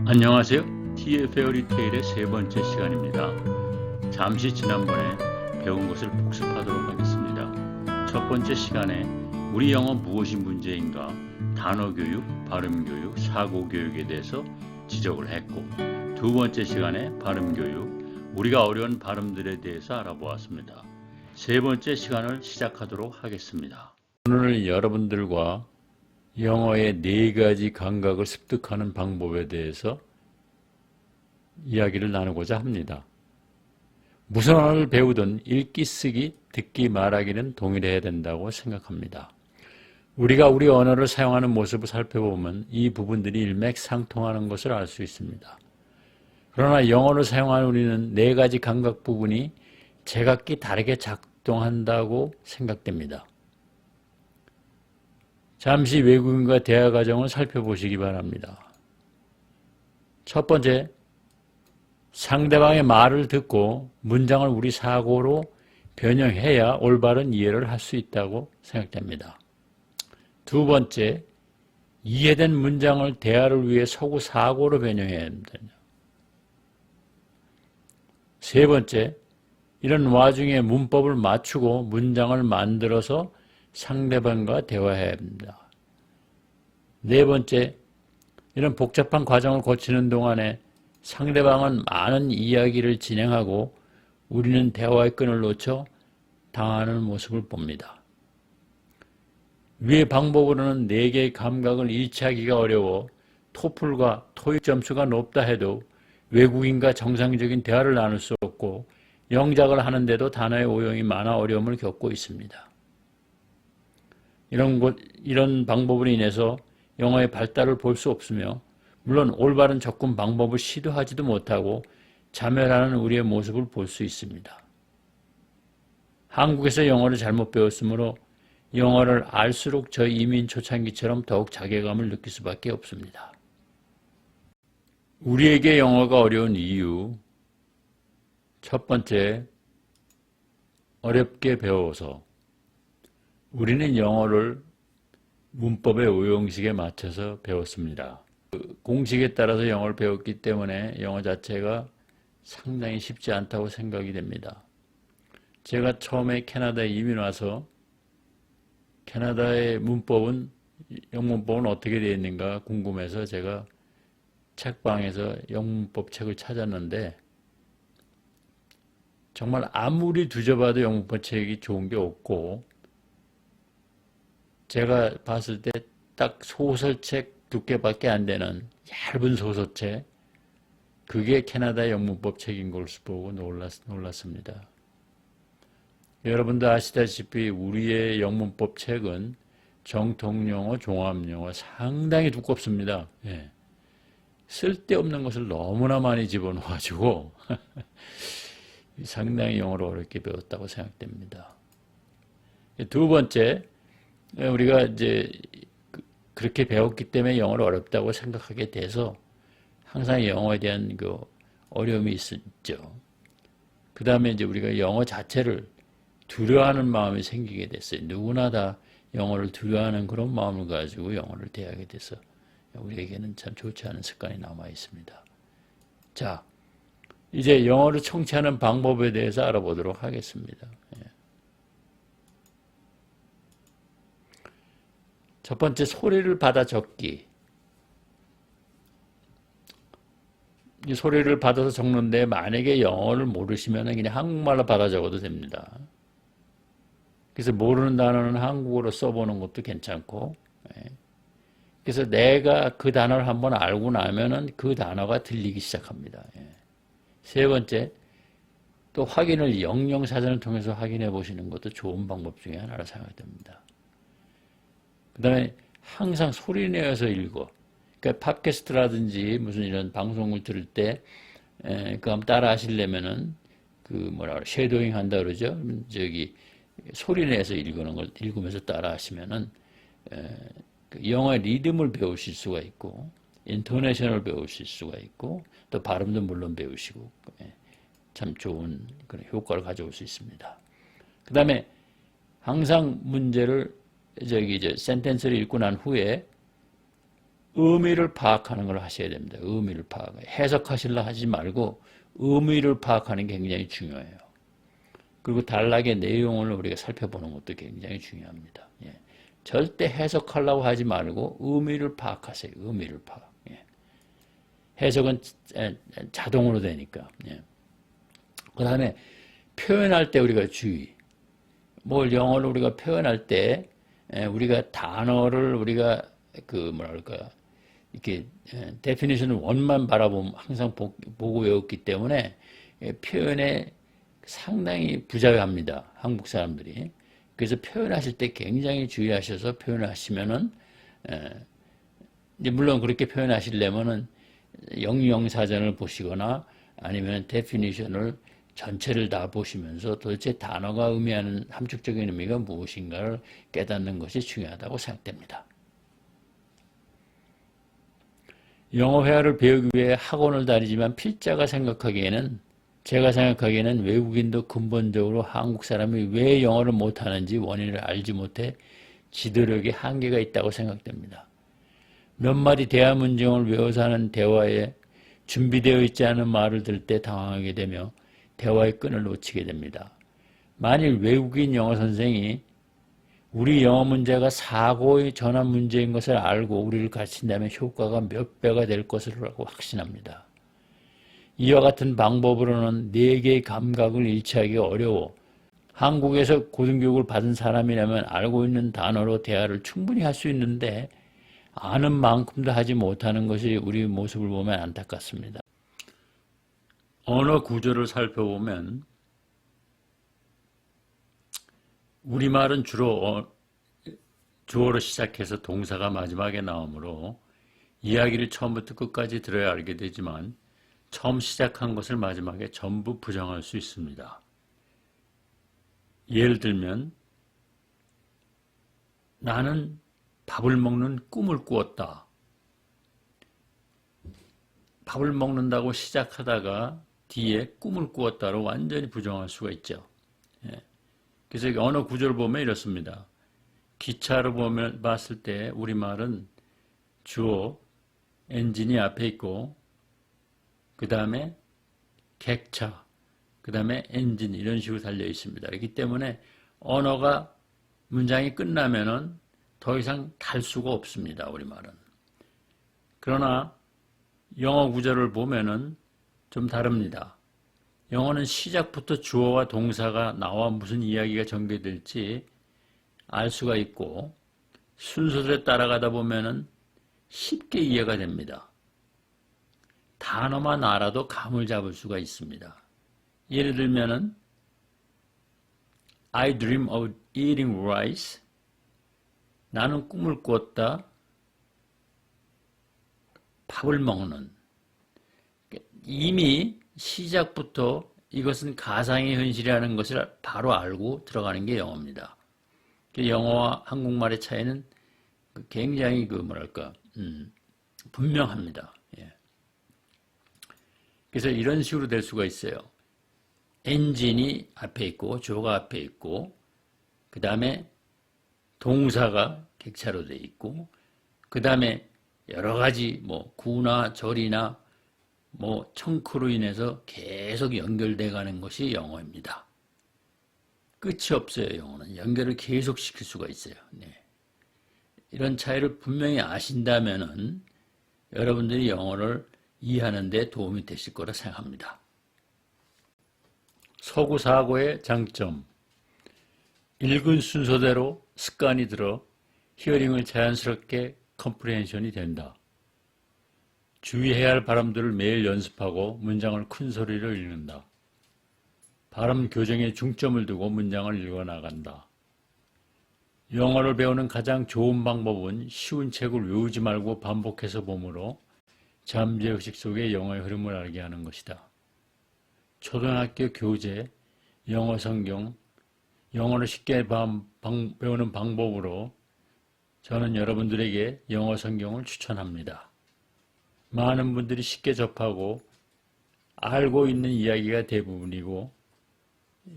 안녕하세요. TF 페어리테일의 세 번째 시간입니다. 잠시 지난번에 배운 것을 복습하도록 하겠습니다. 첫 번째 시간에 우리 영어 무엇이 문제인가, 단어 교육, 발음 교육, 사고 교육에 대해서 지적을 했고, 두 번째 시간에 발음 교육, 우리가 어려운 발음들에 대해서 알아보았습니다. 세 번째 시간을 시작하도록 하겠습니다. 오늘 여러분들과 영어의 네 가지 감각을 습득하는 방법에 대해서 이야기를 나누고자 합니다. 무슨 언어를 배우든 읽기, 쓰기, 듣기, 말하기는 동일해야 된다고 생각합니다. 우리가 우리 언어를 사용하는 모습을 살펴보면 이 부분들이 일맥상통하는 것을 알 수 있습니다. 그러나 영어를 사용하는 우리는 네 가지 감각 부분이 제각기 다르게 작동한다고 생각됩니다. 잠시 외국인과 대화 과정을 살펴보시기 바랍니다. 첫 번째, 상대방의 말을 듣고 문장을 우리 사고로 변형해야 올바른 이해를 할 수 있다고 생각됩니다. 두 번째, 이해된 문장을 대화를 위해 서구 사고로 변형해야 합니다. 세 번째, 이런 와중에 문법을 맞추고 문장을 만들어서 상대방과 대화해야 합니다. 네 번째, 이런 복잡한 과정을 거치는 동안에 상대방은 많은 이야기를 진행하고 우리는 대화의 끈을 놓쳐 당하는 모습을 봅니다. 위의 방법으로는 4개의 감각을 일치하기가 어려워 토플과 토익 점수가 높다 해도 외국인과 정상적인 대화를 나눌 수 없고 영작을 하는데도 단어의 오용이 많아 어려움을 겪고 있습니다. 이런 방법으로 인해서 영어의 발달을 볼 수 없으며 물론 올바른 접근 방법을 시도하지도 못하고 자멸하는 우리의 모습을 볼 수 있습니다. 한국에서 영어를 잘못 배웠으므로 영어를 알수록 저 이민 초창기처럼 더욱 자괴감을 느낄 수밖에 없습니다. 우리에게 영어가 어려운 이유, 첫 번째, 어렵게 배워서 우리는 영어를 문법의 오용식에 맞춰서 배웠습니다. 공식에 따라서 영어를 배웠기 때문에 영어 자체가 상당히 쉽지 않다고 생각이 됩니다. 제가 처음에 캐나다에 이민 와서 캐나다의 영문법은 어떻게 되어 있는가 궁금해서 제가 책방에서 영문법 책을 찾았는데 정말 아무리 뒤져봐도 영문법 책이 좋은 게 없고 제가 봤을 때 딱 소설책 두께밖에 안 되는 얇은 소설책, 그게 캐나다 영문법 책인 것을 보고 놀랐습니다. 여러분도 아시다시피 우리의 영문법 책은 정통영어, 종합영어 상당히 두껍습니다. 예. 쓸데없는 것을 너무나 많이 집어넣어가지고 상당히 영어를 어렵게 배웠다고 생각됩니다. 두 번째, 우리가 이제 그렇게 배웠기 때문에 영어를 어렵다고 생각하게 돼서 항상 영어에 대한 그 어려움이 있었죠. 그 다음에 이제 우리가 영어 자체를 두려워하는 마음이 생기게 됐어요. 누구나 다 영어를 두려워하는 그런 마음을 가지고 영어를 대하게 돼서 우리에게는 참 좋지 않은 습관이 남아 있습니다. 자, 이제 영어를 청취하는 방법에 대해서 알아보도록 하겠습니다. 첫 번째, 소리를 받아 적기. 이 소리를 받아서 적는데 만약에 영어를 모르시면 그냥 한국말로 받아 적어도 됩니다. 그래서 모르는 단어는 한국어로 써보는 것도 괜찮고, 그래서 내가 그 단어를 한번 알고 나면은 그 단어가 들리기 시작합니다. 세 번째, 또 확인을 영영사전을 통해서 확인해 보시는 것도 좋은 방법 중에 하나로 생각됩니다. 그 다음에 항상 소리 내어서 읽어. 그러니까 팟캐스트라든지 무슨 이런 방송을 들을 때, 그거 한번 따라 하시려면은, 쉐도잉 한다 그러죠? 소리 내서 읽으면서 따라 하시면은, 영어의 리듬을 배우실 수가 있고, 인토네이션을 배우실 수가 있고, 또 발음도 물론 배우시고, 참 좋은 그런 효과를 가져올 수 있습니다. 그 다음에 항상 문제를 센텐스를 읽고 난 후에 의미를 파악하는 걸 하셔야 됩니다. 의미를 파악. 해석하시려 하지 말고 의미를 파악하는 게 굉장히 중요해요. 그리고 단락의 내용을 우리가 살펴보는 것도 굉장히 중요합니다. 예. 절대 해석하려고 하지 말고 의미를 파악하세요. 의미를 파악. 예. 해석은 자동으로 되니까. 예. 그 다음에 표현할 때 우리가 주의. 뭘 영어를 우리가 표현할 때 우리가 단어를 우리가 이렇게 데피니션을 원만 바라보면 항상 보고 외웠기 때문에 표현에 상당히 부자유합니다. 한국 사람들이. 그래서 표현하실 때 굉장히 주의하셔서 표현을 하시면은 이제 물론 그렇게 표현하시려면은 영유영사전을 보시거나 아니면 데피니션을 전체를 다 보시면서 도대체 단어가 의미하는 함축적인 의미가 무엇인가를 깨닫는 것이 중요하다고 생각됩니다. 영어 회화를 배우기 위해 학원을 다니지만 제가 생각하기에는 외국인도 근본적으로 한국 사람이 왜 영어를 못하는지 원인을 알지 못해 지도력에 한계가 있다고 생각됩니다. 몇 마디 대화 문장을 외워서 하는 대화에 준비되어 있지 않은 말을 들을 때 당황하게 되며 대화의 끈을 놓치게 됩니다. 만일 외국인 영어 선생이 우리 영어 문제가 사고의 전환 문제인 것을 알고 우리를 가르친다면 효과가 몇 배가 될 것이라고 확신합니다. 이와 같은 방법으로는 4개의 감각을 일치하기 어려워 한국에서 고등교육을 받은 사람이라면 알고 있는 단어로 대화를 충분히 할 수 있는데 아는 만큼도 하지 못하는 것이 우리 모습을 보면 안타깝습니다. 언어 구조를 살펴보면 우리말은 주로 주어로 시작해서 동사가 마지막에 나오므로 이야기를 처음부터 끝까지 들어야 알게 되지만 처음 시작한 것을 마지막에 전부 부정할 수 있습니다. 예를 들면 나는 밥을 먹는 꿈을 꾸었다. 밥을 먹는다고 시작하다가 뒤에 꿈을 꾸었다로 완전히 부정할 수가 있죠. 예. 그래서 언어 구조를 보면 이렇습니다. 기차로 봤을 때 우리말은 주어, 엔진이 앞에 있고 그 다음에 객차, 그 다음에 엔진 이런 식으로 달려 있습니다. 그렇기 때문에 언어가 문장이 끝나면은 더 이상 달 수가 없습니다. 우리말은. 그러나 영어 구조를 보면은 좀 다릅니다. 영어는 시작부터 주어와 동사가 나와 무슨 이야기가 전개될지 알 수가 있고 순서대로 따라가다 보면은 쉽게 이해가 됩니다. 단어만 알아도 감을 잡을 수가 있습니다. 예를 들면은 I dream of eating rice. 나는 꿈을 꾸었다. 밥을 먹는. 이미 시작부터 이것은 가상의 현실이라는 것을 바로 알고 들어가는 게 영어입니다. 영어와 한국말의 차이는 굉장히 분명합니다. 예. 그래서 이런 식으로 될 수가 있어요. 엔진이 앞에 있고 주어가 앞에 있고 그 다음에 동사가 객차로 되어 있고 그 다음에 여러 가지 구나 절이나 청크로 인해서 계속 연결돼 가는 것이 영어입니다. 끝이 없어요. 영어는 연결을 계속 시킬 수가 있어요. 네. 이런 차이를 분명히 아신다면은 여러분들이 영어를 이해하는 데 도움이 되실 거라 생각합니다. 서구 사고의 장점. 읽은 순서대로 습관이 들어 히어링을 자연스럽게 컴프리hension이 된다. 주의해야 할 발음들을 매일 연습하고 문장을 큰 소리로 읽는다. 발음 교정에 중점을 두고 문장을 읽어나간다. 영어를 배우는 가장 좋은 방법은 쉬운 책을 외우지 말고 반복해서 보므로 잠재의식 속의 영어의 흐름을 알게 하는 것이다. 초등학교 교재, 영어 성경, 영어를 쉽게 배우는 방법으로 저는 여러분들에게 영어 성경을 추천합니다. 많은 분들이 쉽게 접하고 알고 있는 이야기가 대부분이고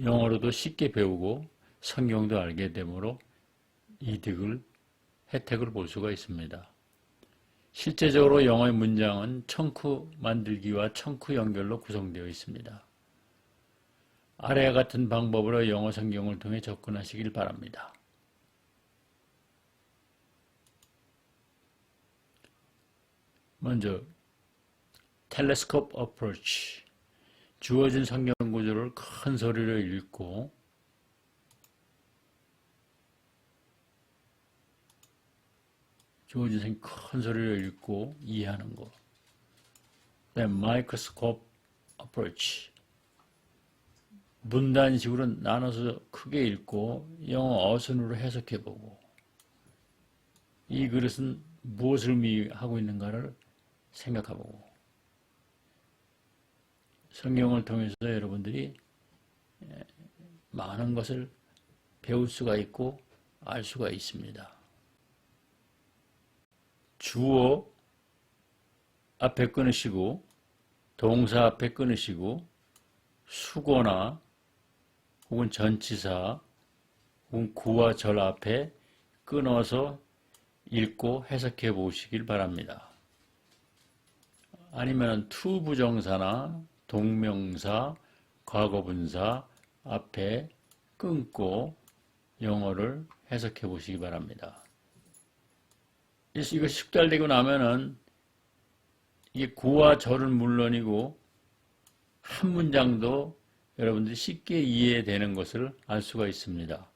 영어로도 쉽게 배우고 성경도 알게 되므로 혜택을 볼 수가 있습니다. 실제적으로 영어의 문장은 청크 만들기와 청크 연결로 구성되어 있습니다. 아래와 같은 방법으로 영어 성경을 통해 접근하시길 바랍니다. 먼저 텔레스코프 어프로치, 주어진 성경 구조를 큰 소리로 읽고 주어진 큰 소리로 읽고 이해하는 거. 그다음에 마이크로스코프 어프로치, 분단식으로 나눠서 크게 읽고 영어 어순으로 해석해보고 이 그릇은 무엇을 의미하고 있는가를 생각해보고 성경을 통해서 여러분들이 많은 것을 배울 수가 있고 알 수가 있습니다. 주어 앞에 끊으시고 동사 앞에 끊으시고 수거나 혹은 전치사 혹은 구와 절 앞에 끊어서 읽고 해석해 보시길 바랍니다. 아니면 to 부정사나 동명사, 과거분사 앞에 끊고 영어를 해석해 보시기 바랍니다. 이거 숙달되고 나면은 이게 구와 절은 물론이고 한 문장도 여러분들이 쉽게 이해되는 것을 알 수가 있습니다.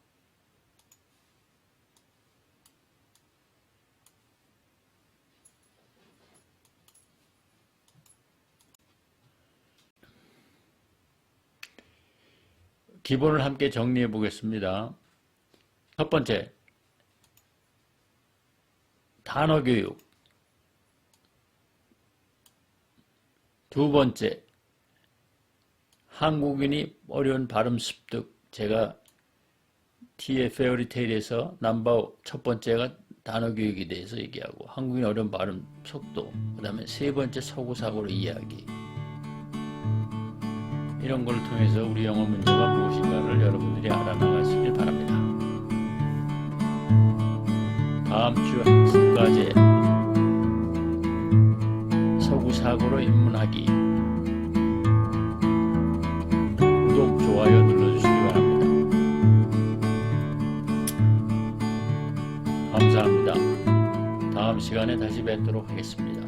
기본을 함께 정리해 보겠습니다. 첫 번째, 단어 교육. 두 번째, 한국인이 어려운 발음 습득. 제가 T의 페어리테일에서 첫 번째가 단어 교육에 대해서 얘기하고 한국인 어려운 발음 속도, 그 다음에 세 번째 서구사고로 이야기. 이런 걸 통해서 우리 영어 문제가 무엇인가를 여러분들이 알아나가시길 바랍니다. 다음 주 학습과제 서구사고로 입문하기. 구독, 좋아요 눌러주시기 바랍니다. 감사합니다. 다음 시간에 다시 뵙도록 하겠습니다.